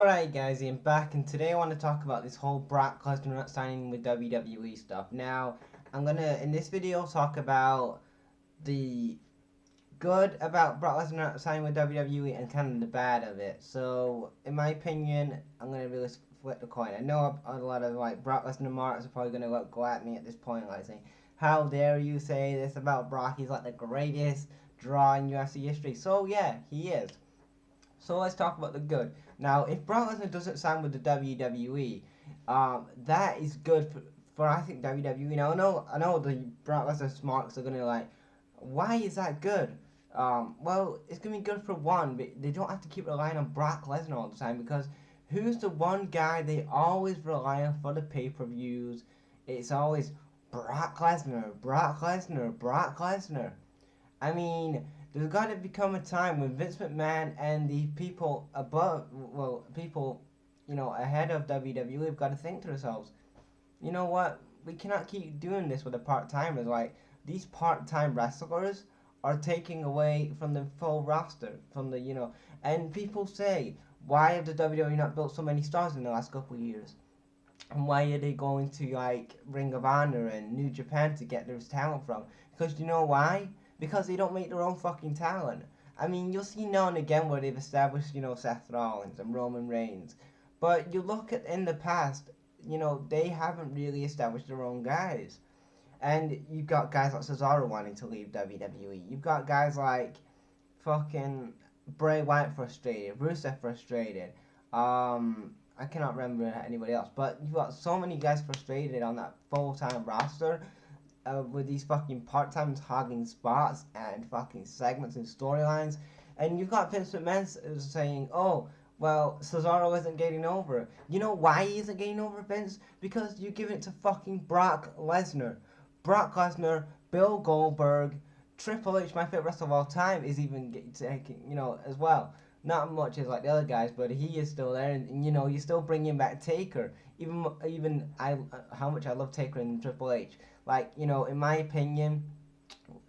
Alright guys, I'm back and today I want to talk about this whole Brock Lesnar not signing with WWE stuff. Now, I'm gonna, in this video, talk about the good about Brock Lesnar not signing with WWE and kind of the bad of it. So, in my opinion, I'm gonna really flip the coin. I know a lot of like Brock Lesnar marks are probably gonna go at me at this point, like saying, how dare you say this about Brock, he's like the greatest draw in UFC history. So yeah, he is. So let's talk about the good. Now, if Brock Lesnar doesn't sign with the WWE, that is good for I think WWE. Now I know the Brock Lesnar smarks are gonna like, why is that good? Well, it's gonna be good for one, but they don't have to keep relying on Brock Lesnar all the time because who's the one guy they always rely on for the pay-per-views? It's always Brock Lesnar, Brock Lesnar, Brock Lesnar. I mean, there's got to become a time when Vince McMahon and the people above, well, people, ahead of WWE have got to think to themselves, you know what? We cannot keep doing this with the part timers. Like, these part time wrestlers are taking away from the full roster, and people say, why have the WWE not built so many stars in the last couple of years? And why are they going to like Ring of Honor and New Japan to get their talent from? Because you know why? Because they don't make their own fucking talent. I mean, you'll see now and again where they've established, Seth Rollins and Roman Reigns. But you look at in the past, they haven't really established their own guys. And you've got guys like Cesaro wanting to leave WWE. You've got guys like fucking Bray Wyatt frustrated, Rusev frustrated. I cannot remember anybody else, but you've got so many guys frustrated on that full time roster with these fucking part times hogging spots and fucking segments and storylines. And you've got Vince McMahon saying, oh, well, Cesaro isn't getting over. You know why he isn't getting over, Vince? Because you give it to fucking Brock Lesnar. Brock Lesnar, Bill Goldberg, Triple H, my favorite wrestler of all time, is even taking, as well. Not much as like the other guys, but he is still there, and you still bringing back Taker. Even how much I love Taker and Triple H. Like in my opinion,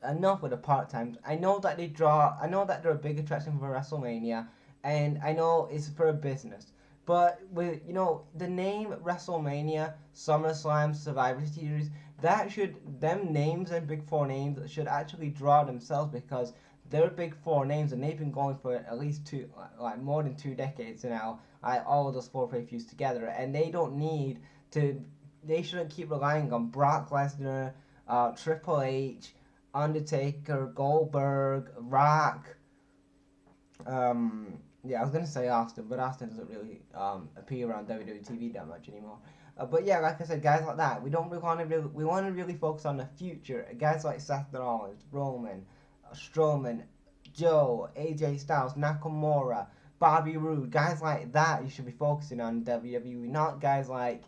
enough with the part times. I know that they draw. I know that they're a big attraction for WrestleMania, and I know it's for a business. But with the name WrestleMania, SummerSlam, Survivor Series, that should them names and big four names should actually draw themselves because they're big four names and they've been going for at least like more than 2 decades now. All of those four pay-per-views together, and they don't need to. They shouldn't keep relying on Brock Lesnar, Triple H, Undertaker, Goldberg, Rock. Yeah, I was gonna say Austin, but Austin doesn't really appear on WWE TV that much anymore. But yeah, like I said, guys like that, we don't really want to we want to really focus on the future. Guys like Seth Rollins, Roman, Strowman, Joe, AJ Styles, Nakamura, Bobby Roode, guys like that. You should be focusing on WWE, not guys like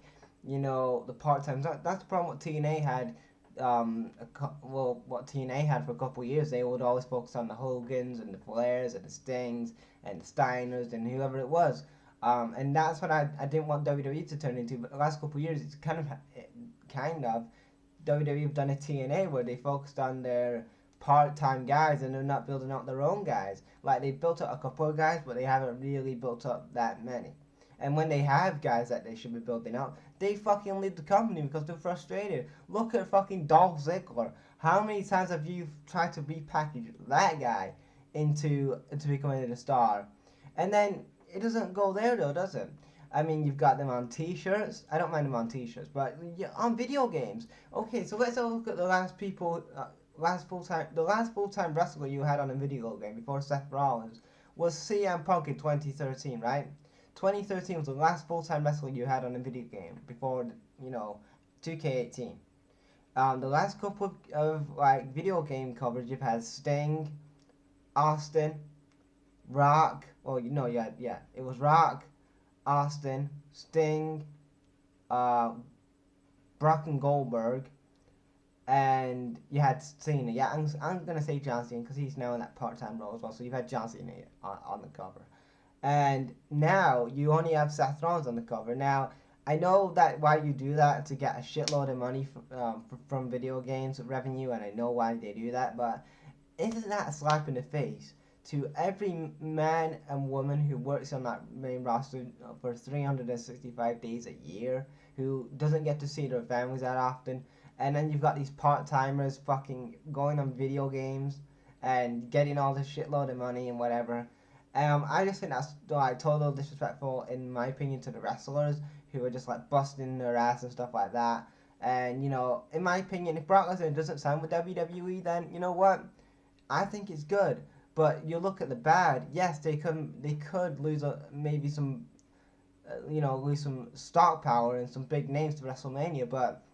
the part time. That's the problem what TNA had. What TNA had for a couple of years, they would always focus on the Hogans and the Flairs and the Stings and the Steiners and whoever it was. And that's what I didn't want WWE to turn into. But the last couple of years, it's kind of WWE have done a TNA where they focused on their part-time guys and they're not building up their own guys. Like they built up a couple of guys, but they haven't really built up that many. And when they have guys that they should be building up, they fucking leave the company because they're frustrated. Look at fucking Dolph Ziggler. How many times have you tried to repackage that guy into becoming a star? And then it doesn't go there though, does it? I mean, you've got them on T-shirts. I don't mind them on T-shirts, but on video games. Okay, so let's have a look at the the last full time wrestler you had on a video game before Seth Rollins was CM Punk in 2013, right? 2013 was the last full time wrestler you had on a video game before 2K18. The last couple of like video game coverage you've had Sting, Austin, Rock. Oh, yeah, it was Rock, Austin, Sting, uh, Brock and Goldberg, and you had Cena. Yeah, I'm gonna say John Cena because he's now in that part-time role as well. So you've had John Cena on the cover, and now you only have Seth Rollins on the cover. Now I know that why you do that to get a shitload of money from video games revenue, and I know why they do that. But isn't that a slap in the face to every man and woman who works on that main roster for 365 days a year, who doesn't get to see their families that often. And then you've got these part-timers fucking going on video games and getting all this shitload of money and whatever. I just think that's like total disrespectful, in my opinion, to the wrestlers who are just like busting their ass and stuff like that. And you know, in my opinion, if Brock Lesnar doesn't sign with WWE, then you know what? I think it's good. But you look at the bad. Yes, they could lose maybe some, lose some stock power and some big names to WrestleMania. But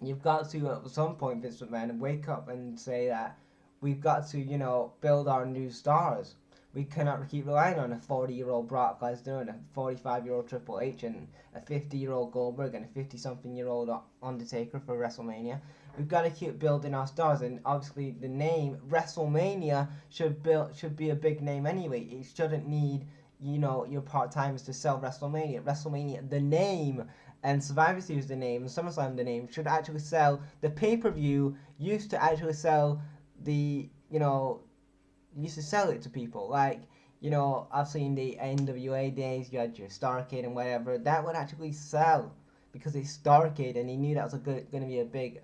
you've got to at some point, Vince McMahon, wake up and say that we've got to build our new stars. We cannot keep relying on a 40-year-old Brock Lesnar and a 45-year-old Triple H and a 50-year-old Goldberg and a 50-something-year-old Undertaker for WrestleMania. We've got to keep building our stars, and obviously the name WrestleMania should be a big name anyway. It shouldn't need your part-timers to sell WrestleMania. WrestleMania, the name, and Survivor Series, the name, and SummerSlam, the name, should actually sell. The pay-per-view used to actually sell used to sell it to people. Like, obviously in the NWA days, you had your Starrcade and whatever. That would actually sell because it's Starrcade, and he knew that was going to be a big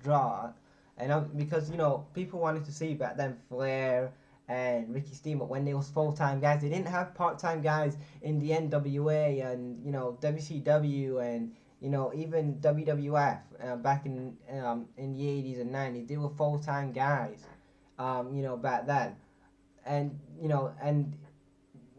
draw. And because, people wanted to see back then Flair and Ricky Steamboat when they was full-time guys. They didn't have part-time guys in the NWA and, WCW and, even WWF back in the 80s and 90s. They were full-time guys, back then. And,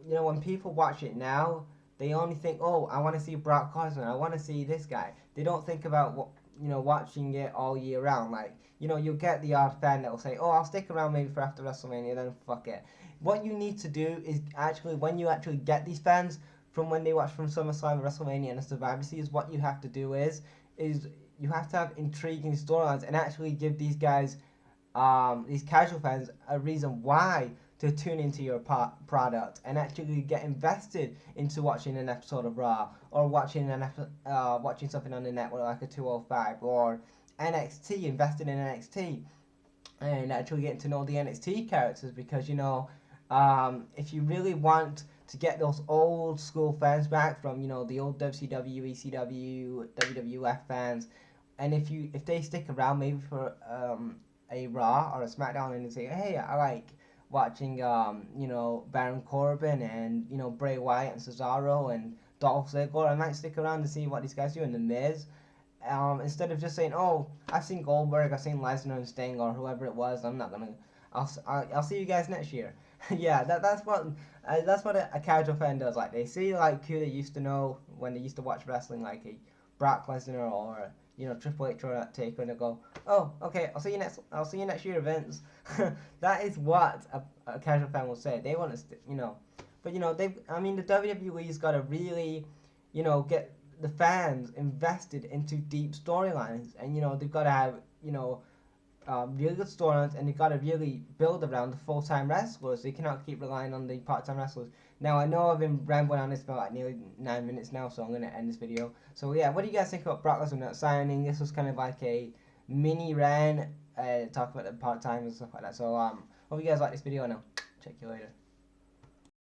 when people watch it now, they only think, oh, I want to see Brock Lesnar, I want to see this guy. They don't think about watching it all year round. Like, you'll get the odd fan that will say, oh, I'll stick around maybe for after WrestleMania, then fuck it. What you need to do is actually, when you actually get these fans from when they watch from SummerSlam, WrestleMania, and the Survivor Series, what you have to do is you have to have intriguing storylines and actually give these guys, these casual fans, a reason why to tune into your product and actually get invested into watching an episode of Raw or watching watching something on the network like a 205 or NXT, invested in NXT and actually getting to know the NXT characters, because if you really want to get those old school fans back from the old WCW, ECW, WWF fans, and if they stick around maybe for a Raw or a SmackDown and they say, hey, I like watching Baron Corbin and Bray Wyatt and Cesaro and Dolph Ziggler, I might stick around to see what these guys do in The Miz, instead of just saying, oh, I've seen Goldberg, I've seen Lesnar and Sting or whoever it was, I'll see you guys next year. Yeah, that's what a casual fan does. Like, they see like who they used to know when they used to watch wrestling, like a Brock Lesnar or Triple H or Taker, and they go, oh, okay, I'll see you next year, Vince. That is what a casual fan will say. They want to, but the WWE's got to really, get the fans invested into deep storylines, and they've got to have, really good storylines, and they've got to really build around the full-time wrestlers. They cannot keep relying on the part-time wrestlers. Now, I know I've been rambling on this for like nearly 9 minutes now, so I'm going to end this video. So, yeah, what do you guys think about Brock Lesnar not signing? This was kind of like a mini rant, talk about the part-time and stuff like that. So, hope you guys like this video, and I'll check you later.